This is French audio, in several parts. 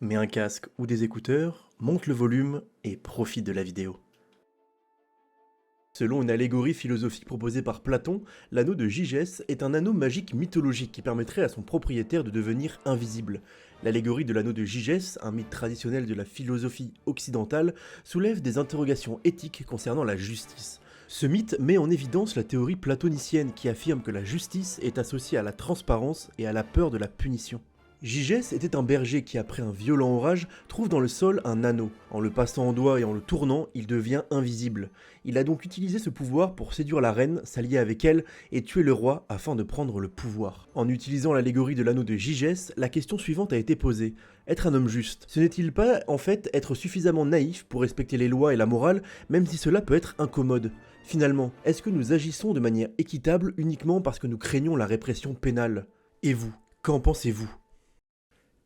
Mets un casque ou des écouteurs, monte le volume et profite de la vidéo. Selon une allégorie philosophique proposée par Platon, l'anneau de Gygès est un anneau magique mythologique qui permettrait à son propriétaire de devenir invisible. L'allégorie de l'anneau de Gygès, un mythe traditionnel de la philosophie occidentale, soulève des interrogations éthiques concernant la justice. Ce mythe met en évidence la théorie platonicienne qui affirme que la justice est associée à la transparence et à la peur de la punition. Gygès était un berger qui, après un violent orage, trouve dans le sol un anneau. En le passant en doigt et en le tournant, il devient invisible. Il a donc utilisé ce pouvoir pour séduire la reine, s'allier avec elle et tuer le roi afin de prendre le pouvoir. En utilisant l'allégorie de l'anneau de Gygès, la question suivante a été posée. Être un homme juste, ce n'est-il pas en fait être suffisamment naïf pour respecter les lois et la morale, même si cela peut être incommode? Finalement, est-ce que nous agissons de manière équitable uniquement parce que nous craignons la répression pénale? Et vous, qu'en pensez-vous?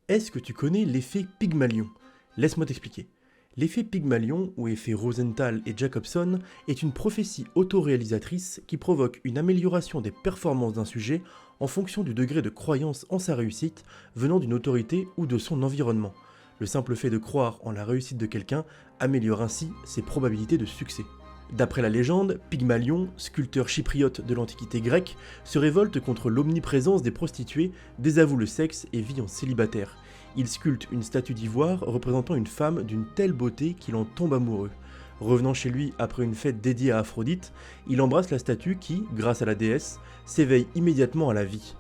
Est-ce que tu connais l'effet Pygmalion? Laisse-moi t'expliquer. L'effet Pygmalion, ou effet Rosenthal et Jacobson, est une prophétie autoréalisatrice qui provoque une amélioration des performances d'un sujet en fonction du degré de croyance en sa réussite venant d'une autorité ou de son environnement. Le simple fait de croire en la réussite de quelqu'un améliore ainsi ses probabilités de succès. D'après la légende, Pygmalion, sculpteur chypriote de l'Antiquité grecque, se révolte contre l'omniprésence des prostituées, désavoue le sexe et vit en célibataire. Il sculpte une statue d'ivoire représentant une femme d'une telle beauté qu'il en tombe amoureux. Revenant chez lui après une fête dédiée à Aphrodite, il embrasse la statue qui, grâce à la déesse, s'éveille immédiatement à la vie.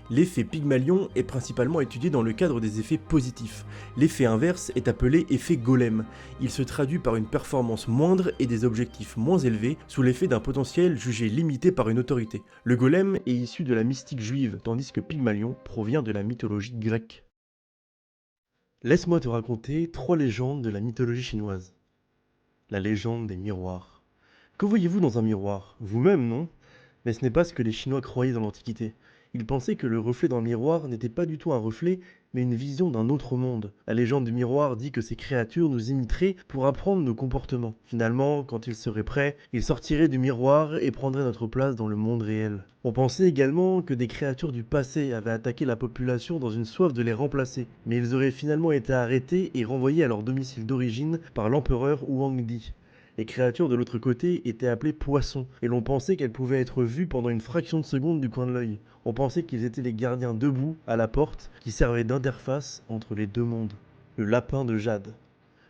L'effet Pygmalion est principalement étudié dans le cadre des effets positifs. L'effet inverse est appelé effet golem. Il se traduit par une performance moindre et des objectifs moins élevés sous l'effet d'un potentiel jugé limité par une autorité. Le golem est issu de la mystique juive, tandis que Pygmalion provient de la mythologie grecque. Laisse-moi te raconter 3 légendes de la mythologie chinoise. La légende des miroirs. Que voyez-vous dans un miroir? Vous-même, non? Mais ce n'est pas ce que les Chinois croyaient dans l'Antiquité. Ils pensaient que le reflet dans le miroir n'était pas du tout un reflet, mais une vision d'un autre monde. La légende du miroir dit que ces créatures nous imiteraient pour apprendre nos comportements. Finalement, quand ils seraient prêts, ils sortiraient du miroir et prendraient notre place dans le monde réel. On pensait également que des créatures du passé avaient attaqué la population dans une soif de les remplacer, mais ils auraient finalement été arrêtés et renvoyés à leur domicile d'origine par l'empereur Huangdi. Les créatures de l'autre côté étaient appelées poissons, et l'on pensait qu'elles pouvaient être vues pendant une fraction de seconde du coin de l'œil. On pensait qu'ils étaient les gardiens debout, à la porte, qui servaient d'interface entre les deux mondes. Le lapin de Jade.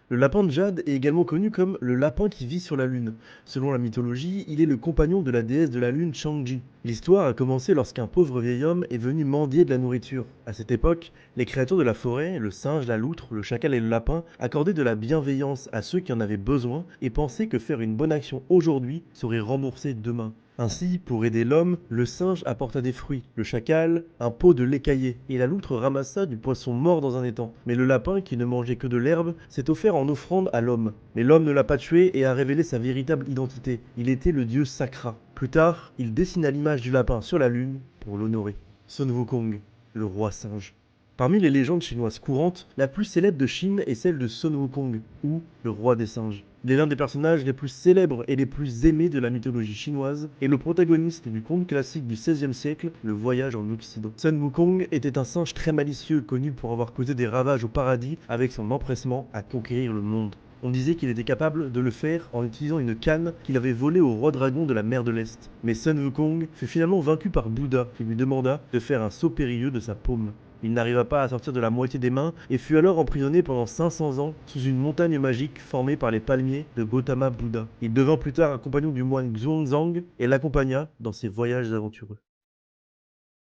Le lapin de Jade est également connu comme le lapin qui vit sur la lune. Selon la mythologie, il est le compagnon de la déesse de la lune Changji. L'histoire a commencé lorsqu'un pauvre vieil homme est venu mendier de la nourriture. À cette époque, les créatures de la forêt, le singe, la loutre, le chacal et le lapin, accordaient de la bienveillance à ceux qui en avaient besoin et pensaient que faire une bonne action aujourd'hui serait remboursé demain. Ainsi, pour aider l'homme, le singe apporta des fruits, le chacal, un pot de lait caillé, et la loutre ramassa du poisson mort dans un étang. Mais le lapin, qui ne mangeait que de l'herbe, s'est offert en offrande à l'homme. Mais l'homme ne l'a pas tué et a révélé sa véritable identité. Il était le dieu Sakra. Plus tard, il dessina l'image du lapin sur la lune pour l'honorer. Sun Wukong, le roi singe. Parmi les légendes chinoises courantes, la plus célèbre de Chine est celle de Sun Wukong, ou le roi des singes. Il est l'un des personnages les plus célèbres et les plus aimés de la mythologie chinoise, et le protagoniste du conte classique du XVIe siècle, Le Voyage en Occident. Sun Wukong était un singe très malicieux, connu pour avoir causé des ravages au paradis avec son empressement à conquérir le monde. On disait qu'il était capable de le faire en utilisant une canne qu'il avait volée au roi dragon de la mer de l'Est. Mais Sun Wukong fut finalement vaincu par Bouddha, qui lui demanda de faire un saut périlleux de sa paume. Il n'arriva pas à sortir de la moitié des mains et fut alors emprisonné pendant 500 ans sous une montagne magique formée par les palmiers de Gautama Bouddha. Il devint plus tard un compagnon du moine Xuanzang et l'accompagna dans ses voyages aventureux.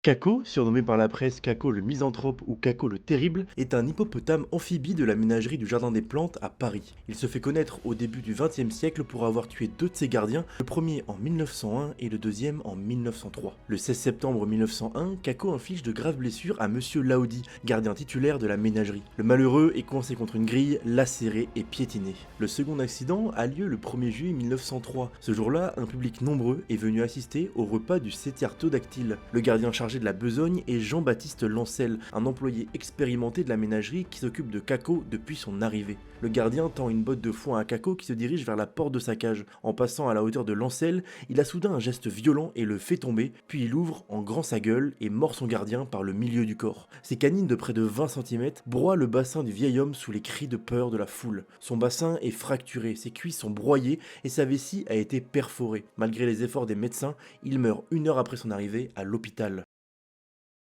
Kako, surnommé par la presse Kako le misanthrope ou Kako le terrible, est un hippopotame amphibie de la ménagerie du Jardin des Plantes à Paris. Il se fait connaître au début du XXe siècle pour avoir tué 2 de ses gardiens, le premier en 1901 et le deuxième en 1903. Le 16 septembre 1901, Kako inflige de graves blessures à Monsieur Laudi, gardien titulaire de la ménagerie. Le malheureux est coincé contre une grille, lacéré et piétiné. Le second accident a lieu le 1er juillet 1903. Ce jour-là, un public nombreux est venu assister au repas du Cétiartodactyle. Le gardien chargé chargé de la besogne est Jean-Baptiste Lancel, un employé expérimenté de la ménagerie qui s'occupe de Caco depuis son arrivée. Le gardien tend une botte de foin à Caco qui se dirige vers la porte de sa cage. En passant à la hauteur de Lancel, il a soudain un geste violent et le fait tomber, puis il ouvre en grand sa gueule et mord son gardien par le milieu du corps. Ses canines de près de 20 cm broient le bassin du vieil homme sous les cris de peur de la foule. Son bassin est fracturé, ses cuisses sont broyées et sa vessie a été perforée. Malgré les efforts des médecins, il meurt 1 heure après son arrivée à l'hôpital.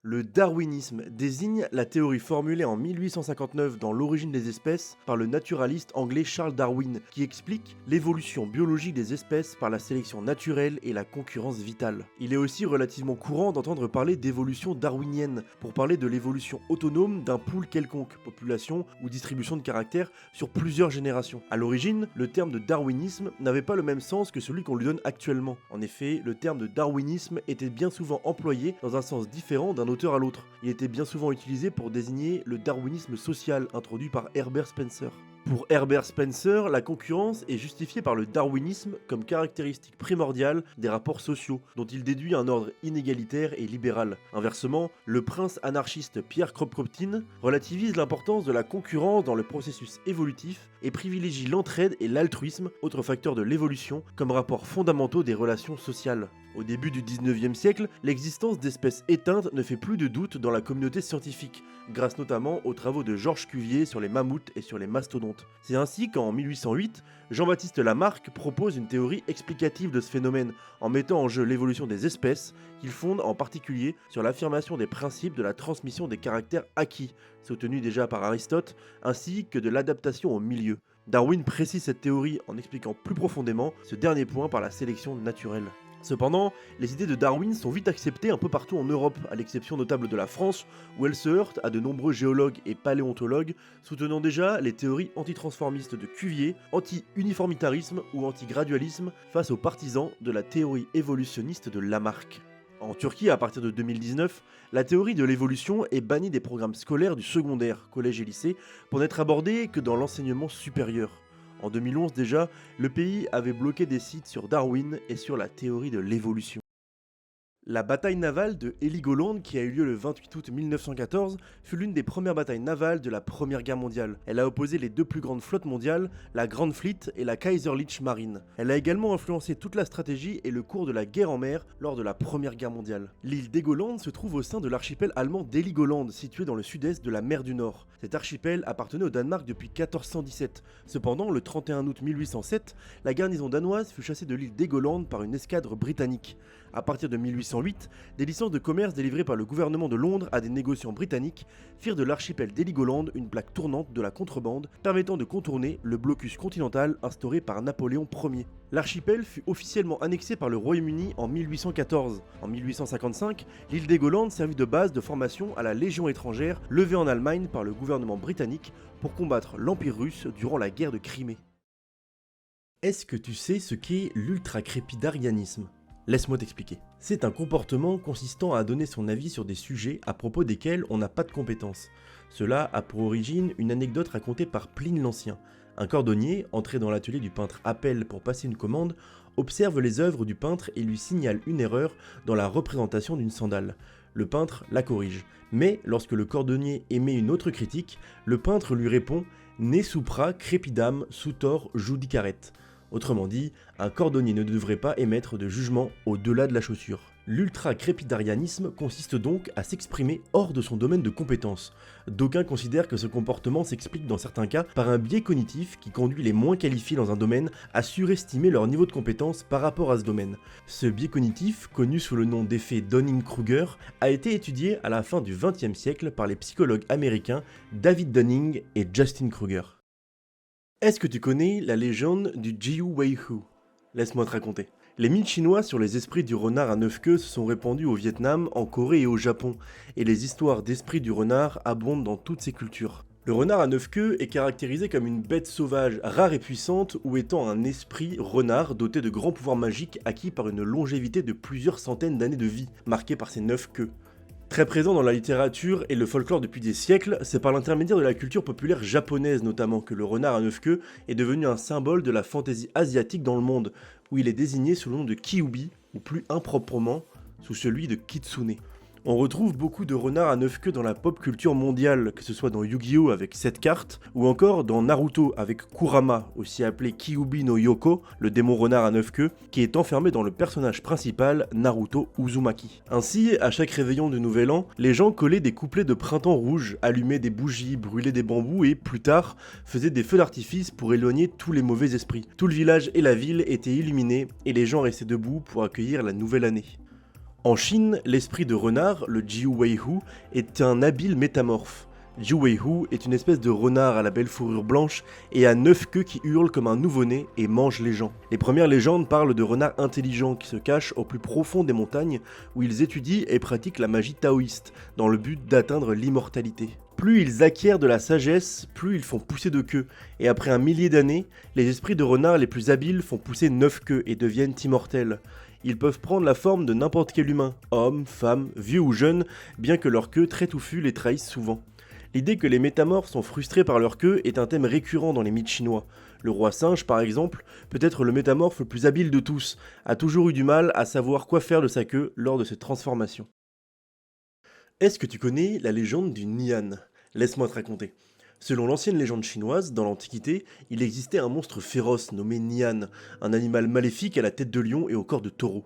Le darwinisme désigne la théorie formulée en 1859 dans L'origine des espèces par le naturaliste anglais Charles Darwin, qui explique l'évolution biologique des espèces par la sélection naturelle et la concurrence vitale. Il est aussi relativement courant d'entendre parler d'évolution darwinienne, pour parler de l'évolution autonome d'un pool quelconque, population ou distribution de caractères sur plusieurs générations. A l'origine, le terme de darwinisme n'avait pas le même sens que celui qu'on lui donne actuellement. En effet, le terme de darwinisme était bien souvent employé dans un sens différent d'un auteur à l'autre. Il était bien souvent utilisé pour désigner le darwinisme social introduit par Herbert Spencer. Pour Herbert Spencer, la concurrence est justifiée par le darwinisme comme caractéristique primordiale des rapports sociaux, dont il déduit un ordre inégalitaire et libéral. Inversement, le prince anarchiste Pierre Kropotkin relativise l'importance de la concurrence dans le processus évolutif et privilégie l'entraide et l'altruisme, autres facteurs de l'évolution, comme rapports fondamentaux des relations sociales. Au début du 19e siècle, l'existence d'espèces éteintes ne fait plus de doute dans la communauté scientifique, grâce notamment aux travaux de Georges Cuvier sur les mammouths et sur les mastodontes. C'est ainsi qu'en 1808, Jean-Baptiste Lamarck propose une théorie explicative de ce phénomène, en mettant en jeu l'évolution des espèces, qu'il fonde en particulier sur l'affirmation des principes de la transmission des caractères acquis, soutenu déjà par Aristote, ainsi que de l'adaptation au milieu. Darwin précise cette théorie en expliquant plus profondément ce dernier point par la sélection naturelle. Cependant, les idées de Darwin sont vite acceptées un peu partout en Europe, à l'exception notable de la France, où elles se heurtent à de nombreux géologues et paléontologues soutenant déjà les théories antitransformistes de Cuvier, anti-uniformitarisme ou anti-gradualisme face aux partisans de la théorie évolutionniste de Lamarck. En Turquie, à partir de 2019, la théorie de l'évolution est bannie des programmes scolaires du secondaire, collège et lycée, pour n'être abordée que dans l'enseignement supérieur. En 2011 déjà, le pays avait bloqué des sites sur Darwin et sur la théorie de l'évolution. La bataille navale de Heligoland, qui a eu lieu le 28 août 1914, fut l'une des premières batailles navales de la Première Guerre mondiale. Elle a opposé les deux plus grandes flottes mondiales, la Grand Fleet et la Kaiserliche Marine. Elle a également influencé toute la stratégie et le cours de la guerre en mer lors de la Première Guerre mondiale. L'île d'Helgoland se trouve au sein de l'archipel allemand d'Heligoland, situé dans le sud-est de la mer du Nord. Cet archipel appartenait au Danemark depuis 1417. Cependant, le 31 août 1807, la garnison danoise fut chassée de l'île d'Helgoland par une escadre britannique. À partir de 1808, des licences de commerce délivrées par le gouvernement de Londres à des négociants britanniques firent de l'archipel d'Heligoland une plaque tournante de la contrebande permettant de contourner le blocus continental instauré par Napoléon Ier. L'archipel fut officiellement annexé par le Royaume-Uni en 1814. En 1855, l'île d'Helgoland servit de base de formation à la Légion étrangère levée en Allemagne par le gouvernement britannique pour combattre l'Empire russe durant la guerre de Crimée. Est-ce que tu sais ce qu'est l'ultracrépidarianisme ? Laisse-moi t'expliquer. C'est un comportement consistant à donner son avis sur des sujets à propos desquels on n'a pas de compétences. Cela a pour origine une anecdote racontée par Pline l'Ancien. Un cordonnier, entré dans l'atelier du peintre Apelle pour passer une commande, observe les œuvres du peintre et lui signale une erreur dans la représentation d'une sandale. Le peintre la corrige. Mais lorsque le cordonnier émet une autre critique, le peintre lui répond « Ne supra crepidam sutor judicaret ». Autrement dit, un cordonnier ne devrait pas émettre de jugement au-delà de la chaussure. L'ultracrépidarianisme consiste donc à s'exprimer hors de son domaine de compétence. D'aucuns considèrent que ce comportement s'explique dans certains cas par un biais cognitif qui conduit les moins qualifiés dans un domaine à surestimer leur niveau de compétence par rapport à ce domaine. Ce biais cognitif, connu sous le nom d'effet Dunning-Kruger, a été étudié à la fin du XXe siècle par les psychologues américains David Dunning et Justin Kruger. Est-ce que tu connais la légende du Jiu Weihu ? Laisse-moi te raconter. Les mythes chinois sur les esprits du renard à 9 queues se sont répandus au Vietnam, en Corée et au Japon, et les histoires d'esprits du renard abondent dans toutes ces cultures. Le renard à 9 queues est caractérisé comme une bête sauvage, rare et puissante, ou étant un esprit renard doté de grands pouvoirs magiques acquis par une longévité de plusieurs centaines d'années de vie, marquée par ses 9 queues. Très présent dans la littérature et le folklore depuis des siècles, c'est par l'intermédiaire de la culture populaire japonaise notamment que le renard à 9 queues est devenu un symbole de la fantaisie asiatique dans le monde, où il est désigné sous le nom de Kyubi, ou plus improprement, sous celui de Kitsune. On retrouve beaucoup de renards à 9 queues dans la pop culture mondiale, que ce soit dans Yu-Gi-Oh! Avec 7 cartes, ou encore dans Naruto avec Kurama, aussi appelé Kyuubi no Yoko, le démon renard à 9 queues, qui est enfermé dans le personnage principal Naruto Uzumaki. Ainsi, à chaque réveillon du Nouvel An, les gens collaient des couplets de printemps rouge, allumaient des bougies, brûlaient des bambous et, plus tard, faisaient des feux d'artifice pour éloigner tous les mauvais esprits. Tout le village et la ville étaient illuminés et les gens restaient debout pour accueillir la nouvelle année. En Chine, l'esprit de renard, le Jiu Weihu, est un habile métamorphe. Jiu Weihu est une espèce de renard à la belle fourrure blanche et à 9 queues qui hurle comme un nouveau-né et mange les gens. Les premières légendes parlent de renards intelligents qui se cachent au plus profond des montagnes où ils étudient et pratiquent la magie taoïste dans le but d'atteindre l'immortalité. Plus ils acquièrent de la sagesse, plus ils font pousser de queues, et après un millier d'années, les esprits de renards les plus habiles font pousser 9 queues et deviennent immortels. Ils peuvent prendre la forme de n'importe quel humain, homme, femme, vieux ou jeune, bien que leur queue très touffue les trahisse souvent. L'idée que les métamorphes sont frustrés par leur queue est un thème récurrent dans les mythes chinois. Le roi singe, par exemple, peut être le métamorphe le plus habile de tous, a toujours eu du mal à savoir quoi faire de sa queue lors de cette transformation. Est-ce que tu connais la légende du Nian? Laisse-moi te raconter. Selon l'ancienne légende chinoise, dans l'Antiquité, il existait un monstre féroce nommé Nian, un animal maléfique à la tête de lion et au corps de taureau.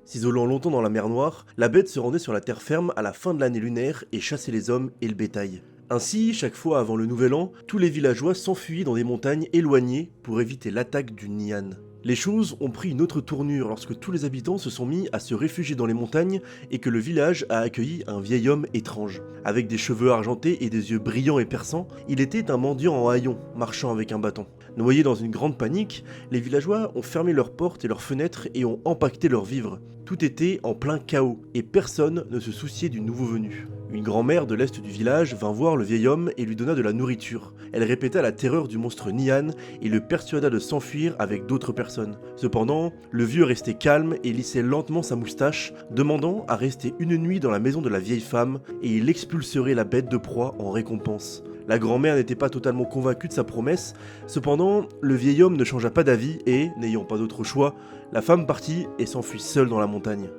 S'isolant longtemps dans la mer Noire, la bête se rendait sur la terre ferme à la fin de l'année lunaire et chassait les hommes et le bétail. Ainsi, chaque fois avant le Nouvel An, tous les villageois s'enfuyaient dans des montagnes éloignées pour éviter l'attaque du Nian. Les choses ont pris une autre tournure lorsque tous les habitants se sont mis à se réfugier dans les montagnes et que le village a accueilli un vieil homme étrange. Avec des cheveux argentés et des yeux brillants et perçants, il était un mendiant en haillons, marchant avec un bâton. Noyés dans une grande panique, les villageois ont fermé leurs portes et leurs fenêtres et ont empaqueté leurs vivres. Tout était en plein chaos et personne ne se souciait du nouveau venu. Une grand-mère de l'est du village vint voir le vieil homme et lui donna de la nourriture. Elle répéta la terreur du monstre Nian et le persuada de s'enfuir avec d'autres personnes. Cependant, le vieux restait calme et lissait lentement sa moustache, demandant à rester une nuit dans la maison de la vieille femme et il expulserait la bête de proie en récompense. La grand-mère n'était pas totalement convaincue de sa promesse, cependant, le vieil homme ne changea pas d'avis et, n'ayant pas d'autre choix, la femme partit et s'enfuit seule dans la montagne.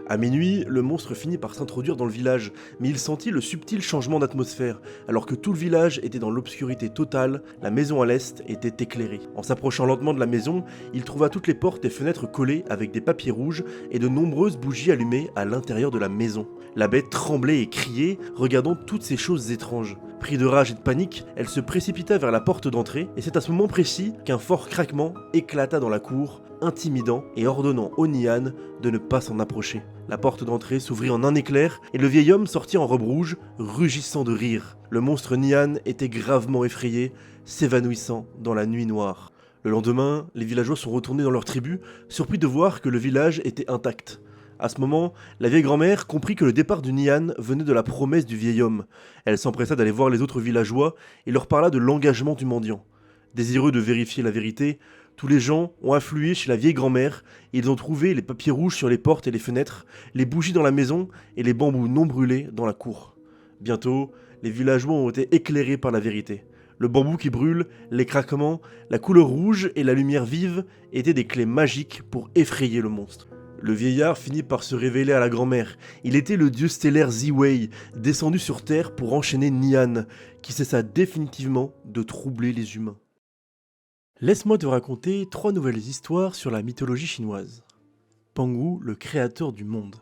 À minuit, le monstre finit par s'introduire dans le village, mais il sentit le subtil changement d'atmosphère. Alors que tout le village était dans l'obscurité totale, la maison à l'est était éclairée. En s'approchant lentement de la maison, il trouva toutes les portes et fenêtres collées avec des papiers rouges et de nombreuses bougies allumées à l'intérieur de la maison. La bête tremblait et criait, regardant toutes ces choses étranges. Pris de rage et de panique, elle se précipita vers la porte d'entrée, et c'est à ce moment précis qu'un fort craquement éclata dans la cour, intimidant et ordonnant au Nian de ne pas s'en approcher. La porte d'entrée s'ouvrit en un éclair, et le vieil homme sortit en robe rouge, rugissant de rire. Le monstre Nian était gravement effrayé, s'évanouissant dans la nuit noire. Le lendemain, les villageois sont retournés dans leur tribu, surpris de voir que le village était intact. À ce moment, la vieille grand-mère comprit que le départ du Nian venait de la promesse du vieil homme. Elle s'empressa d'aller voir les autres villageois et leur parla de l'engagement du mendiant. Désireux de vérifier la vérité, tous les gens ont afflué chez la vieille grand-mère et ils ont trouvé les papiers rouges sur les portes et les fenêtres, les bougies dans la maison et les bambous non brûlés dans la cour. Bientôt, les villageois ont été éclairés par la vérité. Le bambou qui brûle, les craquements, la couleur rouge et la lumière vive étaient des clés magiques pour effrayer le monstre. Le vieillard finit par se révéler à la grand-mère. Il était le dieu stellaire Ziwei, descendu sur Terre pour enchaîner Nian, qui cessa définitivement de troubler les humains. Laisse-moi te raconter 3 nouvelles histoires sur la mythologie chinoise. Pangu, le créateur du monde.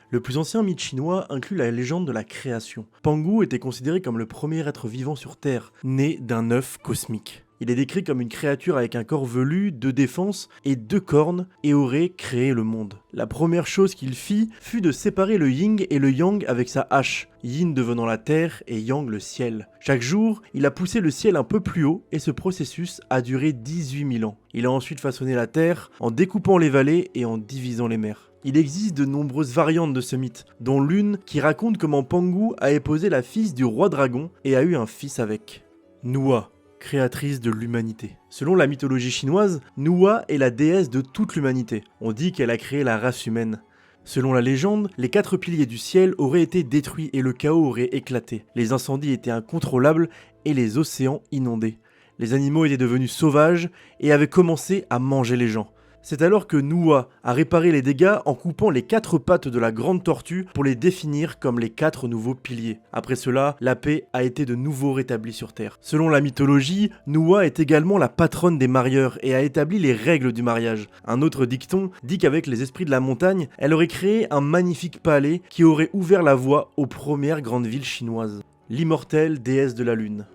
Le plus ancien mythe chinois inclut la légende de la création. Pangu était considéré comme le premier être vivant sur Terre, né d'un œuf cosmique. Il est décrit comme une créature avec un corps velu, 2 défenses et 2 cornes et aurait créé le monde. La première chose qu'il fit fut de séparer le yin et le yang avec sa hache, yin devenant la terre et yang le ciel. Chaque jour, il a poussé le ciel un peu plus haut et ce processus a duré 18 000 ans. Il a ensuite façonné la terre en découpant les vallées et en divisant les mers. Il existe de nombreuses variantes de ce mythe, dont l'une qui raconte comment Pangu a épousé la fille du roi dragon et a eu un fils avec. Nua, créatrice de l'humanité. Selon la mythologie chinoise, Nua est la déesse de toute l'humanité. On dit qu'elle a créé la race humaine. Selon la légende, les 4 piliers du ciel auraient été détruits et le chaos aurait éclaté. Les incendies étaient incontrôlables et les océans inondés. Les animaux étaient devenus sauvages et avaient commencé à manger les gens. C'est alors que Noua a réparé les dégâts en coupant les 4 pattes de la grande tortue pour les définir comme les 4 nouveaux piliers. Après cela, la paix a été de nouveau rétablie sur Terre. Selon la mythologie, Noua est également la patronne des marieurs et a établi les règles du mariage. Un autre dicton dit qu'avec les esprits de la montagne, elle aurait créé un magnifique palais qui aurait ouvert la voie aux premières grandes villes chinoises. L'immortelle déesse de la lune.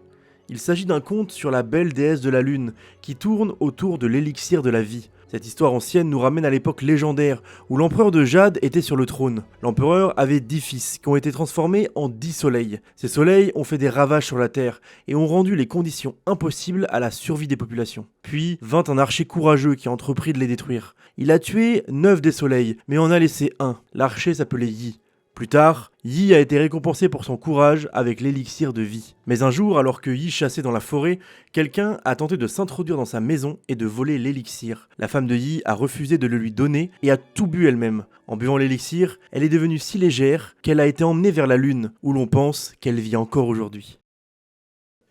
Il s'agit d'un conte sur la belle déesse de la lune qui tourne autour de l'élixir de la vie. Cette histoire ancienne nous ramène à l'époque légendaire où l'empereur de Jade était sur le trône. L'empereur avait 10 fils qui ont été transformés en 10 soleils. Ces soleils ont fait des ravages sur la terre et ont rendu les conditions impossibles à la survie des populations. Puis vint un archer courageux qui entreprit de les détruire. Il a tué 9 des soleils mais en a laissé un. L'archer s'appelait Yi. Plus tard, Yi a été récompensé pour son courage avec l'élixir de vie. Mais un jour, alors que Yi chassait dans la forêt, quelqu'un a tenté de s'introduire dans sa maison et de voler l'élixir. La femme de Yi a refusé de le lui donner et a tout bu elle-même. En buvant l'élixir, elle est devenue si légère qu'elle a été emmenée vers la lune, où l'on pense qu'elle vit encore aujourd'hui.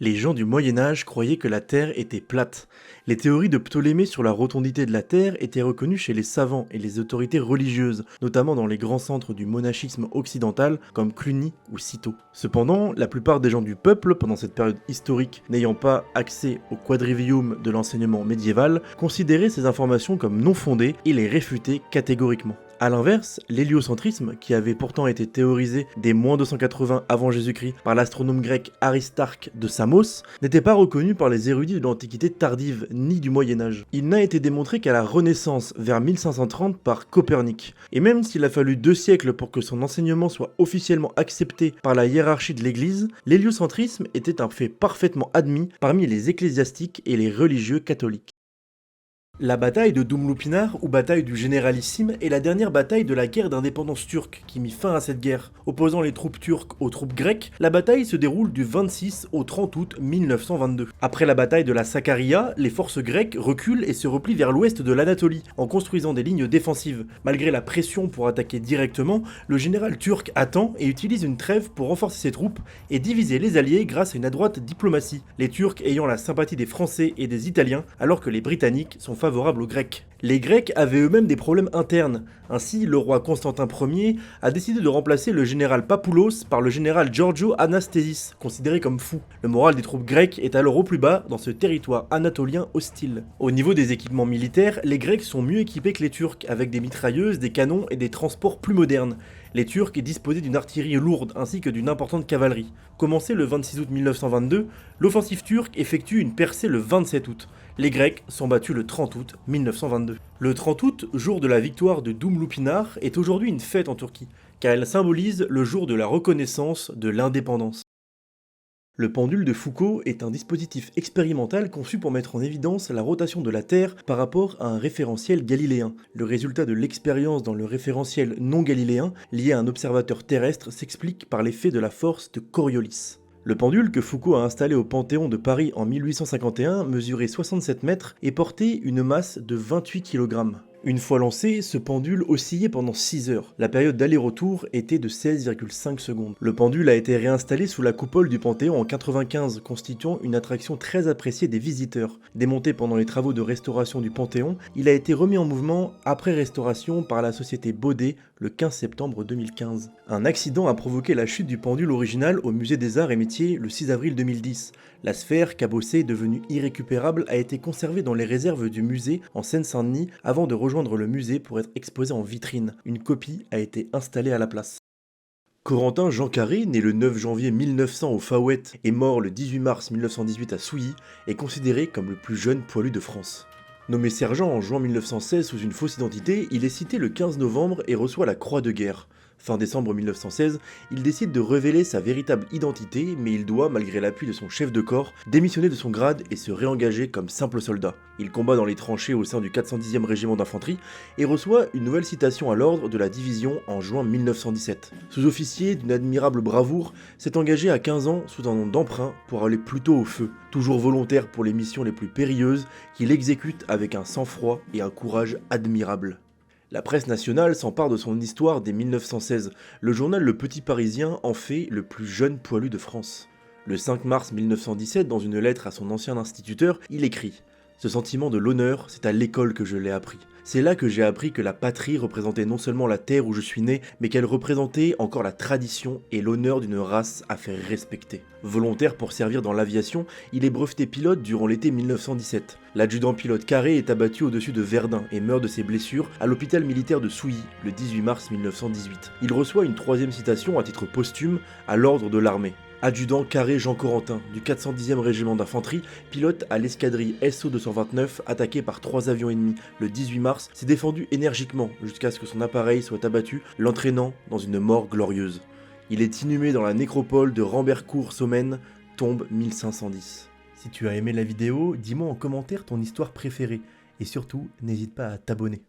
Les gens du Moyen-Âge croyaient que la Terre était plate. Les théories de Ptolémée sur la rotondité de la Terre étaient reconnues chez les savants et les autorités religieuses, notamment dans les grands centres du monachisme occidental comme Cluny ou Cîteaux. Cependant, la plupart des gens du peuple, pendant cette période historique, n'ayant pas accès au quadrivium de l'enseignement médiéval, considéraient ces informations comme non fondées et les réfutaient catégoriquement. A l'inverse, l'héliocentrisme, qui avait pourtant été théorisé dès moins 280 avant Jésus-Christ par l'astronome grec Aristarque de Samos, n'était pas reconnu par les érudits de l'Antiquité tardive ni du Moyen-Âge. Il n'a été démontré qu'à la Renaissance, vers 1530 par Copernic. Et même s'il a fallu 2 siècles pour que son enseignement soit officiellement accepté par la hiérarchie de l'Église, l'héliocentrisme était un fait parfaitement admis parmi les ecclésiastiques et les religieux catholiques. La bataille de Dumlupinar, ou bataille du Généralissime, est la dernière bataille de la guerre d'indépendance turque qui mit fin à cette guerre. Opposant les troupes turques aux troupes grecques, la bataille se déroule du 26 au 30 août 1922. Après la bataille de la Sakarya, les forces grecques reculent et se replient vers l'ouest de l'Anatolie, en construisant des lignes défensives. Malgré la pression pour attaquer directement, le général turc attend et utilise une trêve pour renforcer ses troupes et diviser les alliés grâce à une adroite diplomatie, les Turcs ayant la sympathie des Français et des Italiens, alors que les Britanniques sont favorables aux Grecs. Les Grecs avaient eux-mêmes des problèmes internes. Ainsi, le roi Constantin Ier a décidé de remplacer le général Papoulos par le général Giorgio Anastasis, considéré comme fou. Le moral des troupes grecques est alors au plus bas dans ce territoire anatolien hostile. Au niveau des équipements militaires, les Grecs sont mieux équipés que les Turcs, avec des mitrailleuses, des canons et des transports plus modernes. Les Turcs disposaient d'une artillerie lourde ainsi que d'une importante cavalerie. Commencée le 26 août 1922, l'offensive turque effectue une percée le 27 août. Les Grecs sont battus le 30 août 1922. Le 30 août, jour de la victoire de Dumlupinar, est aujourd'hui une fête en Turquie, car elle symbolise le jour de la reconnaissance de l'indépendance. Le pendule de Foucault est un dispositif expérimental conçu pour mettre en évidence la rotation de la Terre par rapport à un référentiel galiléen. Le résultat de l'expérience dans le référentiel non galiléen, lié à un observateur terrestre, s'explique par l'effet de la force de Coriolis. Le pendule que Foucault a installé au Panthéon de Paris en 1851 mesurait 67 mètres et portait une masse de 28 kg. Une fois lancé, ce pendule oscillait pendant 6 heures. La période d'aller-retour était de 16,5 secondes. Le pendule a été réinstallé sous la coupole du Panthéon en 1995, constituant une attraction très appréciée des visiteurs. Démonté pendant les travaux de restauration du Panthéon, il a été remis en mouvement après restauration par la société Baudet le 15 septembre 2015. Un accident a provoqué la chute du pendule original au musée des Arts et Métiers le 6 avril 2010. La sphère, cabossée, devenue irrécupérable, a été conservée dans les réserves du musée en Seine-Saint-Denis avant de rejoindre le musée pour être exposée en vitrine. Une copie a été installée à la place. Corentin Jean Carré, né le 9 janvier 1900 au Faouët et mort le 18 mars 1918 à Souilly, est considéré comme le plus jeune poilu de France. Nommé sergent en juin 1916 sous une fausse identité, il est cité le 15 novembre et reçoit la Croix de guerre. Fin décembre 1916, il décide de révéler sa véritable identité, mais il doit, malgré l'appui de son chef de corps, démissionner de son grade et se réengager comme simple soldat. Il combat dans les tranchées au sein du 410e régiment d'infanterie et reçoit une nouvelle citation à l'ordre de la division en juin 1917. Sous-officier d'une admirable bravoure, s'est engagé à 15 ans sous un nom d'emprunt pour aller plutôt au feu. Toujours volontaire pour les missions les plus périlleuses, qu'il exécute avec un sang-froid et un courage admirables. La presse nationale s'empare de son histoire dès 1916. Le journal Le Petit Parisien en fait le plus jeune poilu de France. Le 5 mars 1917, dans une lettre à son ancien instituteur, il écrit « Ce sentiment de l'honneur, c'est à l'école que je l'ai appris. C'est là que j'ai appris que la patrie représentait non seulement la terre où je suis né, mais qu'elle représentait encore la tradition et l'honneur d'une race à faire respecter. Volontaire pour servir dans l'aviation, il est breveté pilote durant l'été 1917. L'adjudant pilote Carré est abattu au-dessus de Verdun et meurt de ses blessures à l'hôpital militaire de Souilly le 18 mars 1918. Il reçoit une 3e citation à titre posthume à l'ordre de l'armée. Adjudant Carré Jean Corentin, du 410e régiment d'infanterie, pilote à l'escadrille SO-229, attaqué par 3 avions ennemis le 18 mars, s'est défendu énergiquement jusqu'à ce que son appareil soit abattu, l'entraînant dans une mort glorieuse. Il est inhumé dans la nécropole de Rambercourt-Somaine, tombe 1510. Si tu as aimé la vidéo, dis-moi en commentaire ton histoire préférée, et surtout, n'hésite pas à t'abonner.